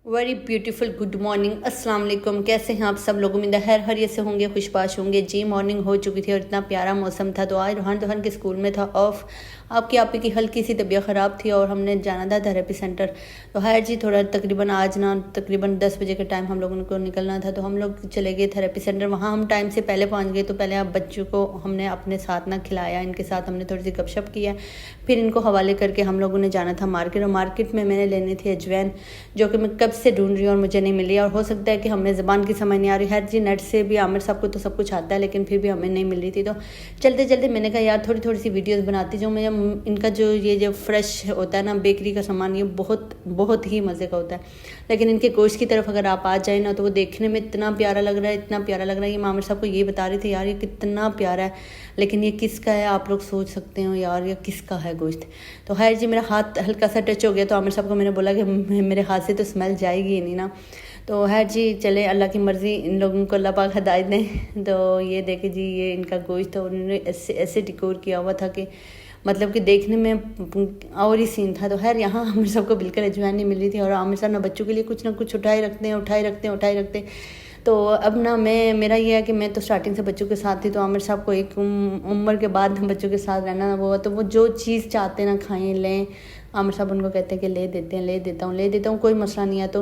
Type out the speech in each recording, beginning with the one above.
Very beautiful good morning, अस्सलाम वालेकुम। कैसे हैं आप सब लोग? उम्मीद है खैर खैरियत से होंगे, खुशबाश होंगे जी। मॉर्निंग हो चुकी थी और इतना प्यारा मौसम था। तो आज रोहान के स्कूल में था ऑफ। आपकी आपी की हल्की सी तबीयत ख़राब थी और हमने जाना था थेरेपी सेंटर। तो खैर जी थोड़ा तकरीबन आज ना तकरीबन 10 बजे के टाइम हम लोगों को निकलना था। तो हम लोग चले गए थेरेपी सेंटर। वहाँ हम टाइम से पहले पहुँच गए। तो पहले आप बच्चों को हमने अपने साथ ना खिलाया, इनके साथ हमने थोड़ी सी गपशप किया। फिर इनको हवाले करके हम लोगों ने जाना था मार्केट। और मार्केट में मैंने लेनी थी अजवैन, जो कि मैं कब से ढूंढ रही हूँ और मुझे नहीं मिली। और हो सकता है कि हमें ज़बान की समझ नहीं आ रही है जी। नेट से भी आमिर साहब को तो सब कुछ आता है, लेकिन फिर भी हमें नहीं मिल रही थी। तो चलते चलते मैंने कहा यार थोड़ी थोड़ी सी वीडियोस बनाती जो मैं इनका ये जो फ्रेश होता है ना बेकरी का सामान, ये बहुत बहुत ही मज़े का होता है। लेकिन इनके गोश्त की तरफ अगर आप आ जाए ना तो वो देखने में इतना प्यारा लग रहा है, इतना प्यारा लग रहा है। ये आमिर साहब को ये बता रही थी यार ये कितना प्यारा है, लेकिन ये किसका है आप लोग सोच सकते हो यार ये किसका है गोश्त। तो खैर जी मेरा हाथ हल्का सा टच हो गया। तो आमिर साहब को मैंने बोला कि मेरे हाथ से तो स्मेल जाएगी ही नहीं ना। तो है जी चले, अल्लाह की मर्ज़ी, इन लोगों को अल्लाह पाक हिदायत दें। तो ये देखे जी ये इनका गोश्त, और उन्होंने ऐसे ऐसे डिकोर किया हुआ था कि मतलब कि देखने में और ही सीन था। तो खैर यहाँ आमिर साहब को बिल्कुल अजवाइन नहीं मिल रही थी। और आमिर साहब ना बच्चों के लिए कुछ ना कुछ उठाए रखते हैं, उठाए रखते हैं, उठाए रखते हैं। तो अब ना मेरा ये है कि मैं तो स्टार्टिंग से बच्चों के साथ थी। तो आमिर साहब को एक उम्र के बाद बच्चों के साथ रहना वो, तो वो जो चीज़ चाहते हैं ना खाएं लें, आमिर साहब उनको कहते हैं कि ले देते हैं, ले देता हूँ, कोई मसला नहीं है। तो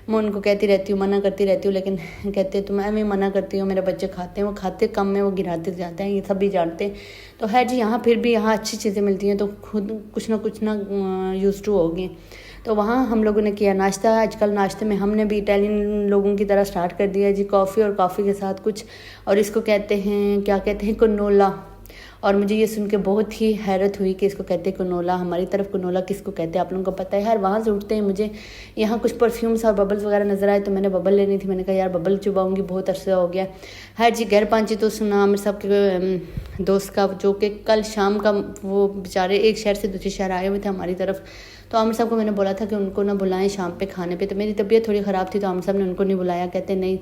मैं उनको कहती रहती हूँ, मना करती रहती हूँ, लेकिन कहते हैं तो मैं मना करती हूँ, मेरे बच्चे खाते हैं, वो खाते कम में वो गिराते जाते हैं, ये सब भी जानते हैं। तो है जी यहाँ फिर भी यहाँ अच्छी चीज़ें मिलती हैं तो खुद कुछ ना यूज़ टू हो गए। तो वहाँ हम लोगों ने किया नाश्ता। आजकल नाश्ते में हमने भी इटालियन लोगों की तरह स्टार्ट कर दिया जी, कॉफ़ी और कॉफ़ी के साथ कुछ, और इसको कहते हैं क्या कहते हैं, कनोला। और मुझे ये सुन के बहुत ही हैरत हुई कि इसको कहते हैं कनोला। हमारी तरफ कनोला किसको कहते हैं आप लोगों को पता है? यार वहाँ से उठते हैं मुझे यहाँ कुछ परफ्यूम्स और बबल्स वगैरह नज़र आए, तो मैंने बबल लेनी थी। मैंने कहा यार बबल चुबाऊँगी, बहुत अरसा हो गया है जी। घर पहुँची तो सुना आमिर साहब के दोस्त का, जो कि कल शाम का वो बेचारे एक शहर से दूसरे शहर आए हुए थे हमारी तरफ। तो आमिर साहब को मैंने बोला था कि उनको ना बुलाएं शाम पे खाने पे। तो मेरी तबीयत थोड़ी ख़राब थी तो आमिर साहब ने उनको नहीं बुलाया। कहते नहीं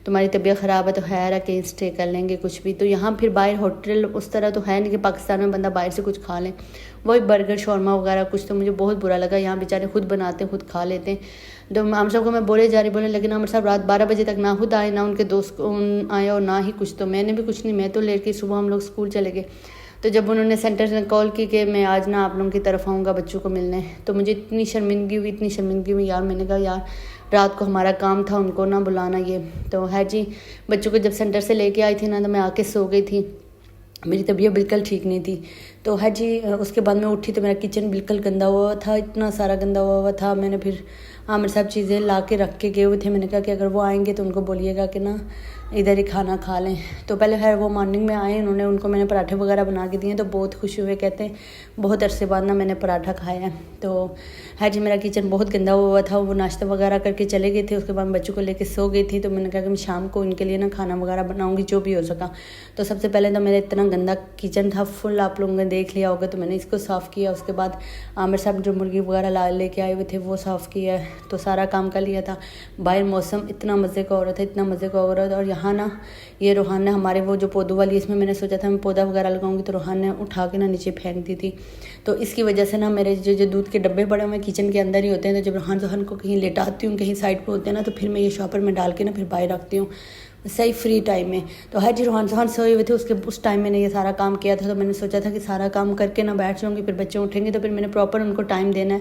तुम्हारी तबीयत ख़राब है तो खैर है कि स्टे कर लेंगे कुछ भी। तो यहाँ फिर बाहर होटल उस तरह तो है नहीं कि पाकिस्तान में बंदा बाहर से कुछ खा ले, वही बर्गर शौरमा वगैरह कुछ। तो मुझे बहुत बुरा लगा, यहाँ बेचारे खुद बनाते खुद खा लेते हैं। तो आमिर साहब को मैं बोले जा रही बोले, लेकिन आमिर साहब रात 12 बजे तक ना खुद आए, ना उनके दोस्त आए और ना ही कुछ। तो मैंने भी कुछ नहीं, मैं तो लेके सुबह हम लोग स्कूल चले गए। तो जब उन्होंने सेंटर से कॉल की कि मैं आज ना आप लोगों की तरफ आऊँगा बच्चों को मिलने, तो मुझे इतनी शर्मिंदगी हुई यार। मैंने कहा यार रात को हमारा काम था उनको ना बुलाना ये। तो है जी बच्चों को जब सेंटर से लेके आई थी ना तो मैं आके सो गई थी, मेरी तबीयत बिल्कुल ठीक नहीं थी। तो है जी उसके बाद मैं उठी तो मेरा किचन बिल्कुल गंदा हुआ था, इतना सारा गंदा हुआ था। मैंने फिर आमिर साहब चीज़ें ला के रख के गए हुए थे। मैंने कहा कि अगर वो आएंगे तो उनको बोलिएगा कि ना इधर ही खाना खा लें। तो पहले खैर वो मॉर्निंग में आए, उनको मैंने पराठे वगैरह बना के दिए तो बहुत खुश हुए, कहते हैं बहुत अरसे बाद ना मैंने पराठा खाया है। तो है जी मेरा किचन बहुत गंदा हुआ था। वो नाश्ता वगैरह करके चले गए थे, उसके बाद मैं बच्चों को लेके सो गई थी। तो मैंने कहा कि मैं शाम को इनके लिए ना खाना वगैरह बनाऊँगी जो भी हो सका। तो सबसे पहले तो मेरा इतना गंदा किचन था फुल, आप लोगों ने देख लिया होगा। तो मैंने इसको साफ़ किया, उसके बाद आमिर साहब जो मुर्गी वगैरह ला लेके आए हुए थे वो साफ़ किया, तो सारा काम कर लिया था। बाहर मौसम इतना मज़े का हो रहा था, इतना मज़े का हो रहा था। और यहाँ ना ये रोहान ने हमारे वो जो पौधों वाली, इसमें मैंने सोचा था मैं पौधा वगैरह लगाऊंगी, तो रोहान ने उठा के ना नीचे फेंक दी थी। तो इसकी वजह से ना मेरे जो दूध के डब्बे पड़े हुए किचन के अंदर ही होते हैं। तो जब रोहान को कहीं लेटाती हूँ, कहीं साइड पर होते हैं ना, तो फिर मैं ये शॉपर में डाल के ना फिर बाहर रखती हूँ सही फ्री टाइम में। तो है जी रोहान सोए हुए थे, उसके उस टाइम मैंने ये सारा काम किया था। तो मैंने सोचा था कि सारा काम करके ना बैठ जाऊँगी, फिर बच्चे उठेंगे तो फिर मैंने प्रॉपर उनको टाइम देना है,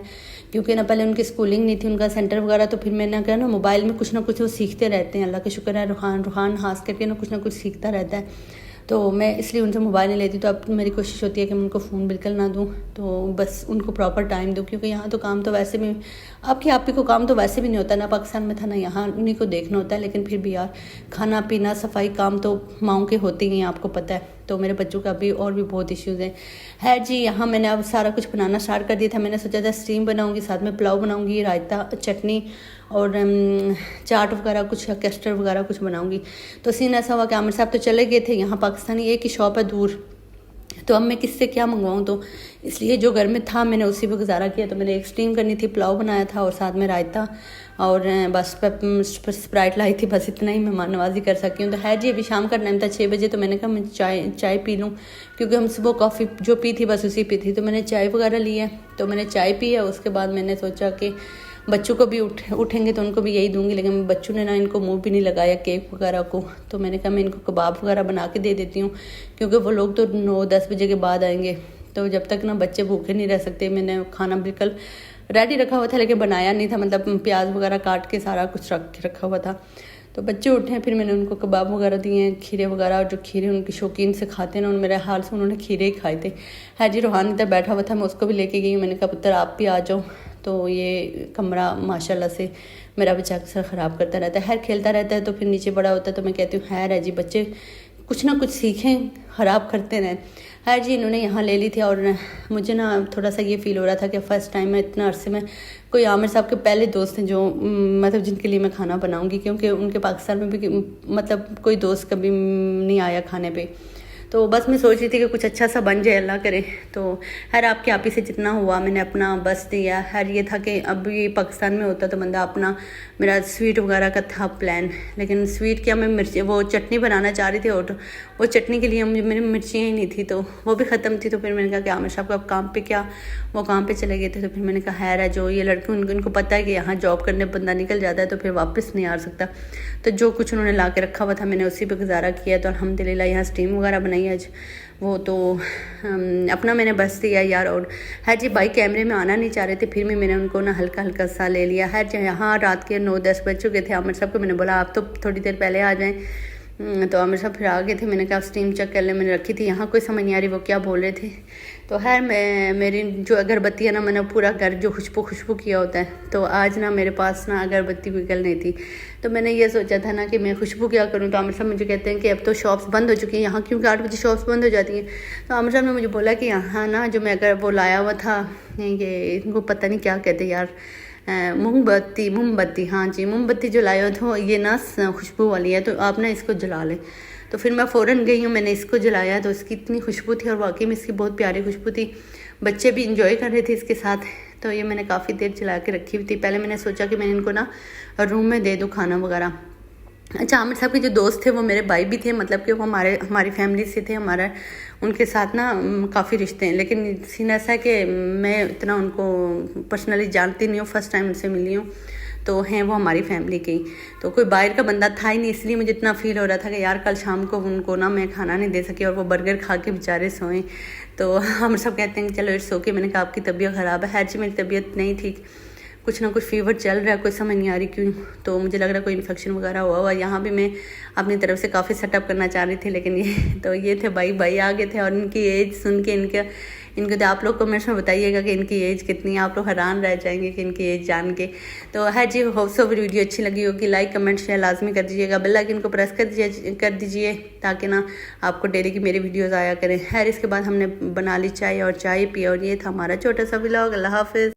क्योंकि ना पहले उनकी स्कूलिंग नहीं थी, उनका सेंटर वगैरह। तो फिर मैंने कहा ना मोबाइल में कुछ ना कुछ वो सीखते रहते हैं, अल्लाह का शुक्र है रोहान हास करके ना कुछ सीखता रहता है। तो मैं इसलिए उनसे मोबाइल नहीं लेती। तो अब मेरी कोशिश होती है कि मैं उनको फ़ोन बिल्कुल ना दूँ, तो बस उनको प्रॉपर टाइम दूँ, क्योंकि यहाँ तो काम तो वैसे भी आपकी आपी को काम तो वैसे भी नहीं होता, ना पाकिस्तान में था ना यहाँ, उन्हीं को देखना होता है। लेकिन फिर भी यार खाना पीना सफाई काम तो माँओं के होते ही हैं, आपको पता है। तो मेरे बच्चों का भी और भी बहुत इश्यूज़ हैं। है जी यहाँ मैंने अब सारा कुछ बनाना स्टार्ट कर दिया था। मैंने सोचा था स्टीम बनाऊँगी, साथ में पुलाव बनाऊँगी, रायता, चटनी और चाट वगैरह कुछ, कस्टर्ड वगैरह कुछ बनाऊँगी। तो सीन ऐसा हुआ कि आमिर साहब तो चले गए थे, यहाँ पाकिस्तानी एक ही शॉप है दूर, तो अब मैं किससे क्या मंगवाऊँ। तो इसलिए जो घर में था मैंने उसी पर गुजारा किया। तो मैंने एक स्टीम करनी थी, पुलाव बनाया था और साथ में रायता और बस स्प्राइट लाई थी, बस इतना ही मेहमान नवाजी कर सकी हूँ। तो है जी अभी शाम का टाइम था 6 बजे। तो मैंने कहा मैं चाय पी लूँ, क्योंकि हम सुबह कॉफ़ी जो पी थी बस उसी पी थी। तो मैंने चाय वगैरह ली है, तो मैंने चाय पी है। उसके बाद मैंने सोचा कि बच्चों को भी उठेंगे तो उनको भी यही दूंगी, लेकिन बच्चों ने ना इनको मुंह भी नहीं लगाया केक वगैरह को, तो मैंने कहा मैं इनको कबाब वगैरह बना के दे देती हूँ, क्योंकि वो लोग तो 9-10 बजे के बाद आएंगे, तो जब तक ना बच्चे भूखे नहीं रह सकते। मैंने खाना बिल्कुल रेडी रखा हुआ था लेकिन बनाया नहीं था, मतलब प्याज वगैरह काट के सारा कुछ रखा हुआ था। तो बच्चे उठे, फिर मैंने उनको कबाब वगैरह दिए हैं, खीरे वगैरह, और जो खीरे उनकी शौकीन से खाते हैं ना, मेरे हाल से उन्होंने खीरे ही खाए थे। है जी, रोहान इधर बैठा हुआ था, मैं उसको भी लेके गई हूँ। मैंने कहा पुत्र आप भी आ जाओ। तो ये कमरा माशाल्लाह से मेरा बच्चा अक्सर ख़राब करता रहता है, खेलता रहता है, तो फिर नीचे बड़ा होता है। तो मैं कहती हूँ है जी, बच्चे कुछ ना कुछ सीखें, ख़राब करते रहें। है जी, इन्होंने यहाँ ले ली थी, और मुझे ना थोड़ा सा ये फील हो रहा था कि फ़र्स्ट टाइम मैं इतना अरसे में कोई आमिर साहब के पहले दोस्त हैं जो मतलब जिनके लिए मैं खाना बनाऊंगी, क्योंकि उनके पाकिस्तान में भी मतलब कोई दोस्त कभी नहीं आया खाने पे। तो बस मैं सोच रही थी कि कुछ अच्छा सा बन जाए, अल्लाह करे। तो हर आपके आप ही से जितना हुआ मैंने अपना बस दिया। हर ये था कि अब ये पाकिस्तान में होता तो बंदा अपना, मेरा स्वीट वगैरह का था प्लान, लेकिन स्वीट क्या, मैं मिर्ची वो चटनी बनाना चाह रही थी, और वो चटनी के लिए मुझे मेरी मिर्चियाँ ही नहीं थी, तो वो भी ख़त्म थी। तो फिर मैंने कहा कि आमिर साहब अब काम पे क्या, वो काम पे चले गए थे। तो फिर मैंने कहा है जो ये लड़के उनको पता है कि यहाँ जॉब करने बंदा निकल जाता है तो फिर वापस नहीं आ सकता। तो जो कुछ उन्होंने ला के रखा हुआ था मैंने उसी पर गुजारा किया। तो अल्हम्दुलिल्लाह यहाँ स्टीम वगैरह बनाई आज, वो तो अपना मैंने बस दिया यार। और है जी, भाई कैमरे में आना नहीं चाह रहे थे, फिर भी मैंने उनको ना हल्का हल्का सा ले लिया। है जी, यहाँ रात के 9-10 बज चुके थे। आमिर साहब को मैंने बोला आप तो थोड़ी देर पहले आ जाएं, तो आमिर साहब फिर आ गए थे। मैंने कहा स्टीम चेक कर ले, मैंने रखी थी यहाँ, कोई समझ नहीं आ रही वो क्या बोल रहे थे। तो खैर मेरी जो अगरबत्ती है ना, मैंने पूरा घर जो खुशबू किया होता है, तो आज ना मेरे पास ना अगरबत्ती बिकल नहीं थी। तो मैंने ये सोचा था ना कि मैं खुशबू क्या करूँ। तो आमिर साहब मुझे कहते हैं कि अब तो शॉप्स बंद हो चुकी हैं यहाँ, क्योंकि 8 बजे शॉप्स बंद हो जाती हैं। तो आमिर साहब ने मुझे बोला कि यहाँ ना जो मैं अगर वो लाया हुआ था, ये इनको पता नहीं क्या कहते यार, मोमबत्ती, हाँ जी, मोमबत्ती जो लाया था ये ना खुशबू वाली है, तो आप ना इसको जला लें। तो फिर मैं फ़ौरन गई हूँ, मैंने इसको जलाया, तो इसकी इतनी खुशबू थी, और वाकई में इसकी बहुत प्यारी खुशबू थी। बच्चे भी इंजॉय कर रहे थे इसके साथ। तो ये मैंने काफ़ी देर जला के रखी हुई थी। पहले मैंने सोचा कि मैंने इनको ना रूम में दे दूँ खाना वगैरह। अच्छा, आमिर साहब के जो दोस्त थे वो मेरे भाई भी थे, मतलब कि वो हमारी फैमिली से थे, हमारा उनके साथ ना काफ़ी रिश्ते हैं। लेकिन सीन ऐसा है कि मैं इतना उनको पर्सनली जानती नहीं हूँ, फर्स्ट टाइम उनसे मिली हूँ, तो हैं वो हमारी फैमिली के ही। तो कोई बाहर का बंदा था ही नहीं, इसलिए मुझे इतना फील हो रहा था कि यार कल शाम को उनको ना मैं खाना नहीं दे सकी और वो बर्गर खा के बेचारे सोएं। तो हम सब कहते हैं कि चलो इट्स ओके। मैंने कहा आपकी तबीयत ख़राब है। जी, मेरी तबीयत नहीं ठीक, कुछ ना कुछ फीवर चल रहा है, कोई समझ नहीं आ रही क्यों। तो मुझे लग रहा है कोई इन्फेक्शन वगैरह हुआ। यहाँ भी मैं अपनी तरफ से काफ़ी सेटअप करना चाह रही थी, लेकिन ये थे भाई आ गए थे। और इनकी एज सुन के इनको तो आप लोग कमेंट्स में बताइएगा कि इनकी एज कितनी है, आप लोग हैरान रह जाएंगे कि इनकी एज जान के। तो है जी, होप सो वीडियो अच्छी लगी होगी, लाइक कमेंट शेयर लाजमी कर दीजिएगा, बेल आइकन को प्रेस कर दीजिए ताकि ना आपको डेली की मेरी वीडियोज़ आया करें। खैर इसके बाद हमने बना ली चाय और चाय पी, और ये था हमारा छोटा सा व्लॉग। अल्लाह हाफिज़।